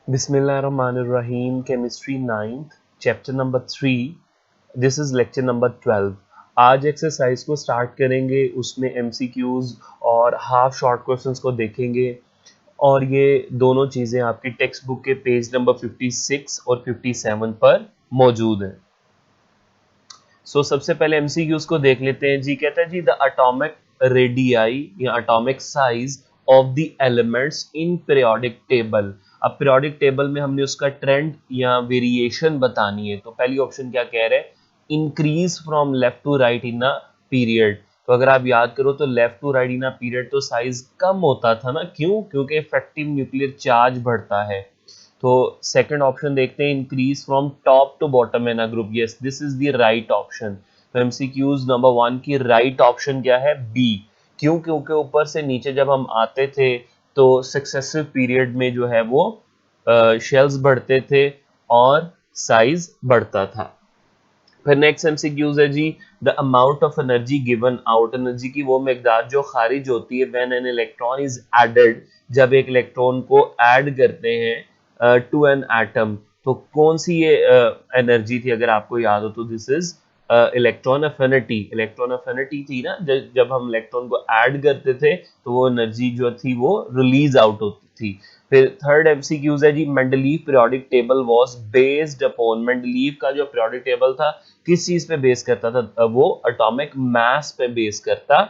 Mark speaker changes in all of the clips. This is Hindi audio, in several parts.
Speaker 1: बिस्मिल्लाहिर्रहमानिर्रहीम chemistry 9th chapter number 3 this is lecture number 12। आज एक्सरसाइज को स्टार्ट करेंगे, उसमें एमसीक्यूज और हाफ शॉर्ट क्वेश्चंस को देखेंगे और ये दोनों चीज़ें आपकी टेक्स्ट बुक के पेज नंबर 56 और 57 पर मौजूद हैं। सबसे पहले एमसीक्यूज को देख लेते हैं जी। कहता है जी द एटॉमिक रेडियाई या atomic size of the elements in periodic table. अब पीरियोडिक टेबल में हमने उसका ट्रेंड या वेरिएशन बतानी है, तो पहली ऑप्शन क्या कह रहे हैं, increase from left to right in a period. तो अगर आप याद करो तो left to right in a period तो साइज कम होता था ना, क्यों? क्योंकि इफेक्टिव न्यूक्लियर चार्ज बढ़ता है। तो सेकंड ऑप्शन देखते हैं, increase from top to bottom in a group. Yes, this is the right option. तो एमसीक्यूज नंबर 1 की राइट ऑप्शन क्या है? बी। क्यों? क्योंकि ऊपर से नीचे जब हम आते थे तो सक्सेसिव पीरियड में जो है वो शेल्स बढ़ते थे और साइज बढ़ता था। फिर नेक्स्ट एमसीक्यूज है जी, the amount of energy given out. Energy की वो मिकदार जो खारिज होती है when an electron is added, जब एक इलेक्ट्रॉन को ऐड करते हैं टू एन एटम। तो कौन सी ये एनर्जी थी? अगर आपको याद हो तो this is electron affinity. Electron affinity थी ना, जब हम इलेक्ट्रॉन को ऐड करते थे तो वो एनर्जी जो थी वो रिलीज आउट होती थी। फिर थर्ड एमसीक्यूज है जी, Mendeleev periodic table was based upon. Mendeleev का जो पीरियोडिक टेबल था किस चीज पे बेस करता था? वो एटॉमिक मास पे बेस करता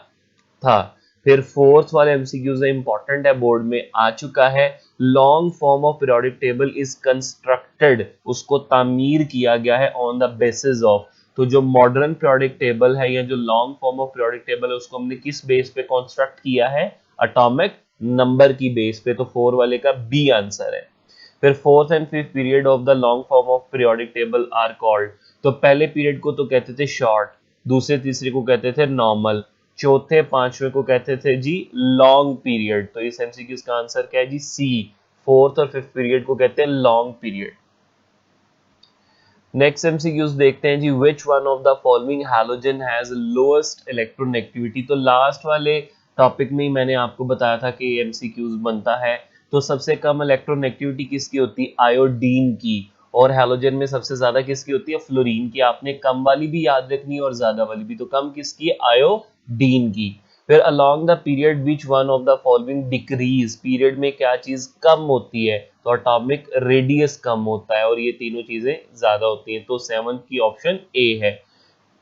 Speaker 1: था। फिर फोर्थ वाले एमसीक्यूज इंपॉर्टेंट है, बोर्ड में आ चुका है। Long form of periodic table is constructed, उसको तामीर किया गया है ऑन द बेसिस ऑफ। तो जो मॉडर्न पीरियोडिक टेबल है या जो long form of periodic table है उसको हमने किस बेस पे कंस्ट्रक्ट किया है? एटॉमिक नंबर की बेस पे। तो 4 वाले का बी आंसर है। फिर fourth and fifth period of the long form of periodic table are called. तो पहले पीरियड को तो कहते थे शॉर्ट, दूसरे तीसरे को कहते थे नॉर्मल, चौथे पांचवें को कहते थे जी लॉन्ग पीरियड। तो इस एमसीक्यू का आंसर क्या है जी? सी। फोर्थ और फिफ्थ पीरियड को कहते हैं लॉन्ग पीरियड। नेक्स्ट एमसीक्यूज देखते हैं जी, which one of the following halogen has lowest electronegativity. तो लास्ट वाले टॉपिक में ही मैंने आपको बताया था कि एमसीक्यूज बनता है। तो सबसे कम इलेक्ट्रोनेगेटिविटी किसकी होती है? आयोडीन की। और हैलोजन में सबसे ज्यादा किसकी होती है? फ्लोरीन की। आपने कम वाली भी याद रखनी है और ज्यादा वाली भी। तो कम किसकी है? आयोडीन की। फिर along the period which one of the following decrease. Period में क्या चीज कम होती है? तो एटॉमिक रेडियस कम होता है और ये तीनों चीजें ज्यादा होती हैं। तो 7 की ऑप्शन ए है।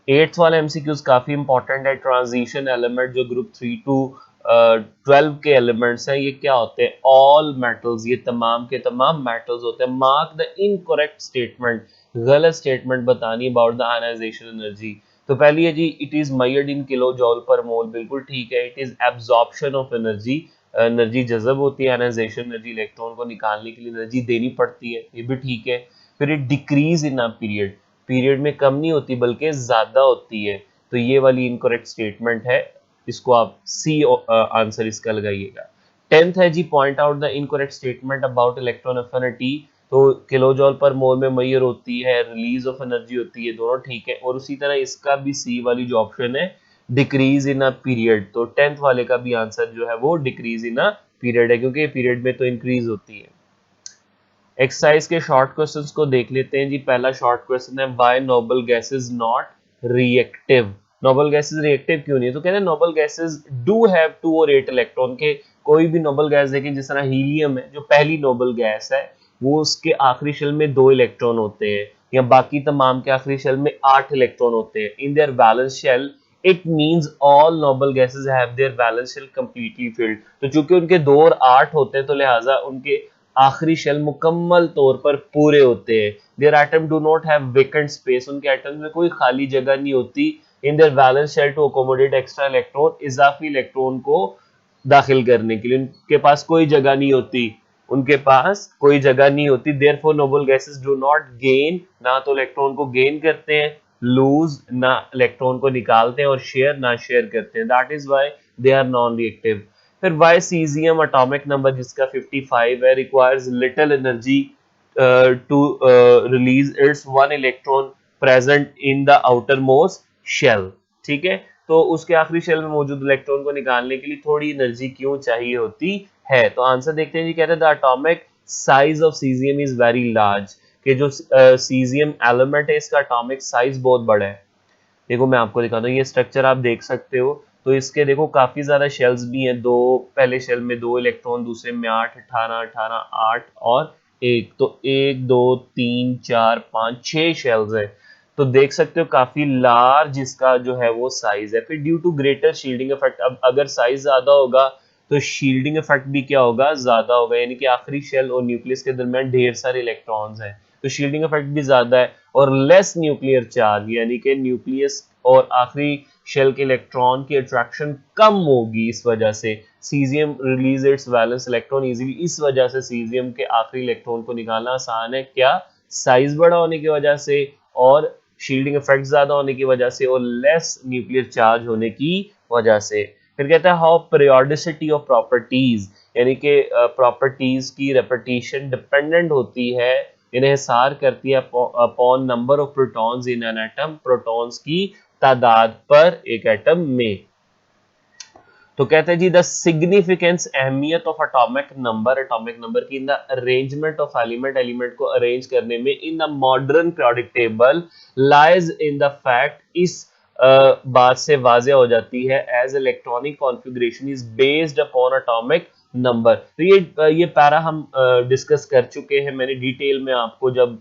Speaker 1: एट्थ वाला एमसीक्यूज काफी इंपॉर्टेंट है। ट्रांजिशन एलिमेंट जो ग्रुप 3 टू 12 के एलिमेंट्स हैं, ये क्या होते हैं? All metals. ये तमाम के तमाम मेटल्स होते हैं। Mark the incorrect statement. गलत स्टेटमेंट बतानी अबाउट द आयनाइजेशन एनर्जी। तो पहली है जी, it is measured in kilojoule per mole. बिल्कुल ठीक है। It is absorption of energy. Energy जज़ब होती है, आयनाइजेशन एनर्जी इलेक्ट्रॉन को निकालने के लिए एनर्जी देनी पड़ती है, ये भी ठीक है। फिर it decrease in a period. Period में कम नहीं होती बल्कि ज्यादा होती है। तो ये वाली इनकरेक्ट स्टेटमेंट है, इसको आप सी आंसर इसका लगाइएगा। 10th है जी, point out the incorrect statement about electron affinity. तो किलोजॉल पर मोल में मेजर होती है, रिलीज ऑफ एनर्जी होती है, दोनों ठीक है। और उसी तरह इसका भी सी वाली जो ऑप्शन है, डिक्रीज इन अ पीरियड। तो 10th वाले का भी आंसर जो है वो डिक्रीज इन अ पीरियड है, क्योंकि पीरियड में तो इंक्रीज होती है। एक्सरसाइज के शॉर्ट क्वेश्चंस को देख लेते हैं जी। पहला शॉर्ट क्वेश्चन है, why noble gases not reactive. Noble gases reactive क्यों नहीं है? तो कहते हैं नोबल गैसेस डू हैव 2 और 8 इलेक्ट्रॉन के। कोई भी नोबल गैस देखें, जिस तरह हीलियम है जो पहली नोबल गैस है, वो उसके आखिरी शेल में 2 इलेक्ट्रॉन होते हैं, या बाकी तमाम के आखिरी शेल में 8 इलेक्ट्रॉन होते हैं। In their valence shell it means all noble gases have their valence shell completely filled. तो चूंकि उनके 2 और 8 होते हैं तो लिहाजा उनके आखिरी शेल मुकम्मल तौर पर पूरे होते हैं। Their atom do not have vacant space. उनके एटम्स में कोई खाली जगह नहीं होती। In their valence shell to accommodate extra electron, इजाफी इलेक्ट्रॉन को दाखिल करने के लिए उनके पास कोई जगह नहीं होती। उनके पास कोई जगह नहीं होती। Therefore noble gases do not gain, ना तो इलेक्ट्रॉन को गेन करते हैं, लूज ना इलेक्ट्रॉन को निकालते हैं, और शेयर ना शेयर करते हैं। That is why they are non reactive. फिर वाई सीजियम एटॉमिक नंबर जिसका 55 है, requires little energy to release its 1 electron present in the outermost shell. ठीक है, तो उसके आखिरी शेल में मौजूद इलेक्ट्रॉन को निकालने के लिए थोड़ी एनर्जी क्यों चाहिए होती है? तो आंसर देखते हैं जी। कहते हैं the atomic size of caesium is very large, कि जो सीजियम एलिमेंट है इसका एटॉमिक साइज बहुत बड़ा है। देखो मैं आपको दिखाता हूँ, ये स्ट्रक्चर आप देख सकते हो, तो इसके देखो काफी ज्यादा शेल्स भी हैं, दो पहले शेल में 2 इलेक्ट्रॉन, दूसरे में 8, 18, 18, 8 और एक, तो 1 2 3 4 5 6 शेल्स है। तो देख सकते हो काफी लार्ज इसका जो है वो साइज है। फिर due to greater shielding effect, अब अगर साइज ज्यादा होगा तो शील्डिंग इफेक्ट भी क्या होगा, ज्यादा होगा, यानी कि आखिरी शेल और न्यूक्लियस के दरमियान ढेर सारे इलेक्ट्रॉन्स हैं, तो शील्डिंग इफेक्ट भी ज्यादा है। और लेस न्यूक्लियर चार्ज, यानी कि न्यूक्लियस और आखिरी शेल के इलेक्ट्रॉन की अट्रैक्शन कम होगी, इस वजह से caesium release it's valence electron easily, इस वजह से सीजियम के आखिरी इलेक्ट्रॉन को निकालना आसान है, क्या, साइज बड़ा होने की वजह से और शील्डिंग इफेक्ट ज्यादा होने की वजह से और लेस न्यूक्लियर चार्ज होने की वजह से। फिर कहता है हाउ पीरियोडिसिटी ऑफ प्रॉपर्टीज, यानी कि प्रॉपर्टीज की रेपिटेशन डिपेंडेंट होती है, इन्हिसार करती है upon number of protons in an atom, protons की तादाद पर एक एटम में। तो कहते हैं जी द सिग्निफिकेंस, अहमियत ऑफ एटॉमिक नंबर की in the arrangement of element, element को अरेंज करने में in the modern periodic table lies in the fact, इस बात से वाज़ेह हो जाती है, as electronic configuration is based upon atomic number. तो ये पैरा हम डिस्कस कर चुके हैं, मैंने डिटेल में आपको जब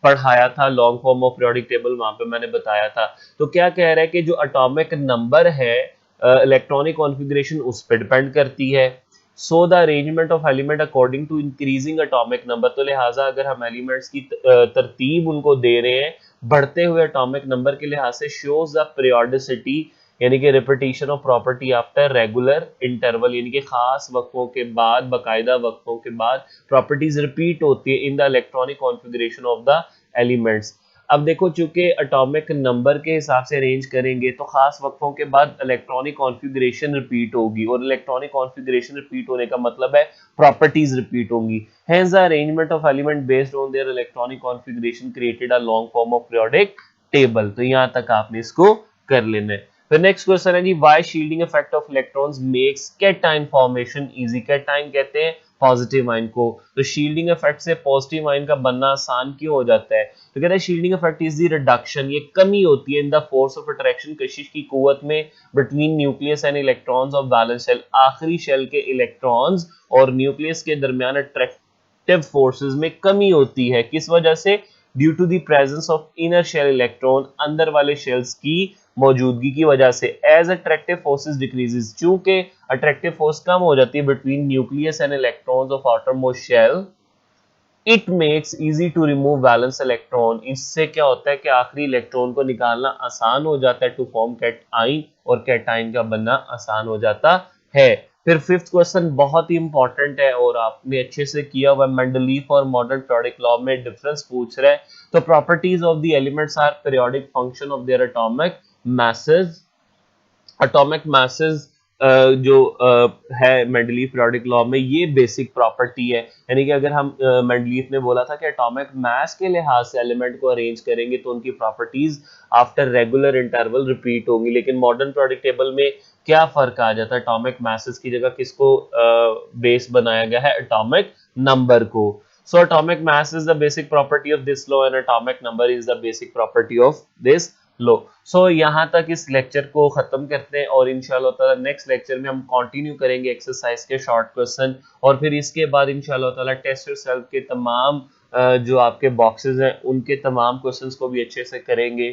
Speaker 1: पढ़ाया था long form of periodic table, वहां पे मैंने बताया था। तो क्या कह रहा है कि जो एटॉमिक नंबर है इलेक्ट्रॉनिक कॉन्फ़िगरेशन उस पर डिपेंड करती है। So the arrangement of element according to increasing atomic number, तो लिहाजा अगर हम एलिमेंट्स की तरतीब उनको दे रहे हैं बढ़ते हुए एटॉमिक नंबर के लिहाज से, शोज द पीरियोडिसिटी, यानी कि repetition of property after regular interval, यानी कि खास वक्फों के बाद, बाकायदा वक्फों के बाद प्रॉपर्टीज रिपीट होती है in the electronic configuration of the elements. अब देखो चूंकि एटॉमिक नंबर के हिसाब से अरेंज करेंगे तो खास वक्फों के बाद इलेक्ट्रॉनिक कॉन्फ़िगरेशन रिपीट होगी, और इलेक्ट्रॉनिक कॉन्फ़िगरेशन रिपीट होने का मतलब है प्रॉपर्टीज रिपीट होंगी। Hence the arrangement of element based on their electronic configuration created a long form of periodic table। तो यहां तक आपने इसको कर लेना है। फिर नेक्स्ट क्वेश्चन है जी, why shielding effect of electrons makes cation formation easy। cation कहते हैं पॉजिटिव आयन को, तो शील्डिंग इफेक्ट से पॉजिटिव आयन का बनना आसान क्यों हो जाता है, तो कहते हैं shielding effect is the reduction, ये कमी होती है in the force of attraction, कशिश की कुव्वत में, between nucleus and electrons of valence shell, आखिरी शेल के इलेक्ट्रॉन्स और न्यूक्लियस के दरमियान अट्रैक्टिव फोर्सेस में कमी होती है, किस वजह से, due to the presence of inner shell electron, अंदर वाले शेल्स की मौजूदगी की वजह से। एज अट्रैक्टिव फोर्सेस डिक्रीजेस, चूंकि अट्रैक्टिव फोर्स कम हो जाती है between nucleus and electrons of outermost shell, it makes easy to remove valence electron, इससे क्या होता है कि आखिरी इलेक्ट्रॉन को निकालना आसान हो जाता है, टू फॉर्म कैटाइन, और कैटाइन का बनना आसान हो जाता है। फिर फिफ्थ क्वेश्चन बहुत ही इंपॉर्टेंट है और आपने अच्छे से किया हुआ, मेंडलीफ और मॉडर्न पीरियोडिक लॉ में डिफरेंस पूछ रहे हैं। तो properties of the elements are periodic function of their atomic masses। Atomic masses जो है मेंडलीफ पीरियोडिक लॉ में, ये बेसिक प्रॉपर्टी है, यानी कि अगर हम मेंडलीफ ने बोला था कि एटॉमिक मास के लिहाज से एलिमेंट को अरेंज करेंगे तो उनकी properties after regular interval repeat होंगी, लेकिन मॉडर्न पीरियोडिक टेबल में क्या फर्क आ जाता है, एटॉमिक masses की जगह किसको बेस बनाया गया है, एटॉमिक नंबर को। So atomic mass is the basic property of this law and atomic number is the basic property of this law। So यहाँ तक इस लेक्चर को खत्म करते हैं और इंशाल्लाह ताला नेक्स्ट लेक्चर में हम कंटिन्यू करेंगे एक्सरसाइज के शॉर्ट क्वेश्चन, और फिर इसके बाद इंशाल्लाह ताला टेस्ट योरसेल्फ के तमाम जो आपके बॉक्सेस हैं उनके तमाम क्वेश्चंस को भी अच्छे से करेंगे।